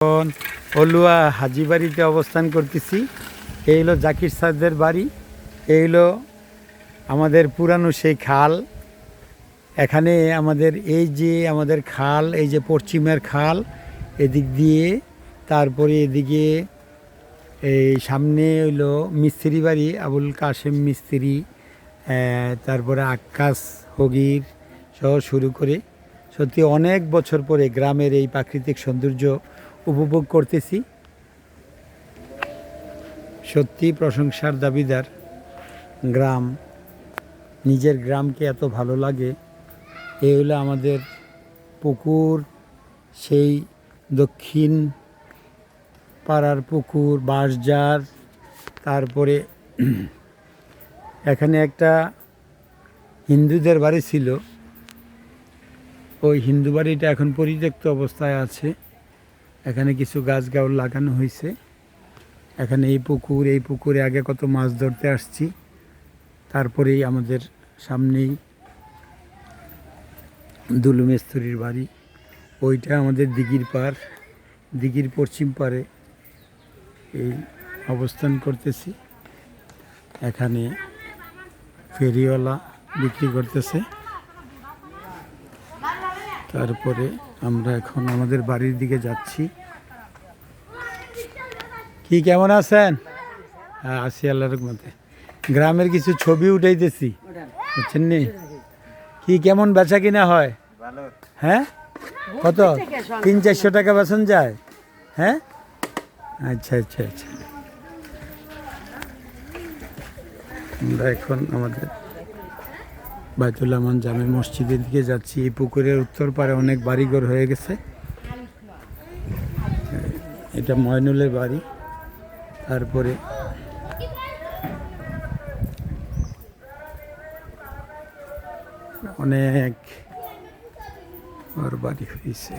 এখন অলুয়া হাজিবাড়িতে অবস্থান করতেছি। এই হলো জাকির স্যারদের বাড়ি। এই হলো আমাদের পুরানো সেই খাল। এখানে আমাদের এই যে আমাদের খাল, এই যে পশ্চিমের খাল, এদিক দিয়ে তারপরে এদিকে এই সামনে হইলো মিস্ত্রি বাড়ি, আবুল কাশেম মিস্ত্রি, তারপরে আক্কাস হগির সহ শুরু করে সত্যি অনেক বছর পরে গ্রামের এই প্রাকৃতিক সৌন্দর্য উপভোগ করতেছি। সত্যি প্রশংসার দাবিদার গ্রাম। নিজের গ্রামকে এত ভালো লাগে। এই হলো আমাদের পুকুর, সেই দক্ষিণ পাড়ার পুকুর বাঁশঝাড়। তারপরে এখানে একটা হিন্দুদের বাড়ি ছিল, ওই হিন্দু বাড়িটা এখন পরিত্যক্ত অবস্থায় আছে। এখানে কিছু গাছ গাছ লাগানো হয়েছে। এখানে এই পুকুরে আগে কত মাছ ধরতে আসছি। তারপরেই আমাদের সামনেই দুলু মিস্ত্রির বাড়ি। ওইটা আমাদের দিঘির পাড়, দিঘির পশ্চিম পাড়ে এই অবস্থান করতেছি। এখানে ফেরিওয়ালা বিক্রি করতেছে। তারপরে আমরা এখন আমাদের বাড়ির দিকে যাচ্ছি। কি কেমন আছেন? হ্যাঁ, আছি আল্লাহর রহমতে। গ্রামের কিছু ছবি উঠাইতেছি, বুঝছেন নি? কি কেমন বেচা কিনা হয়? হ্যাঁ, কত 300-400 টাকা বেচন যায়? হ্যাঁ, আচ্ছা আচ্ছা আচ্ছা। আমরা এখন আমাদের বাইতুল আমান জামে মসজিদের দিকে যাচ্ছি। এই পুকুরের উত্তর পারে অনেক বাড়িঘর হয়ে গেছে। এটা ময়নুলের বাড়ি। তারপরে অনেক ওর বাড়ি হয়েছে।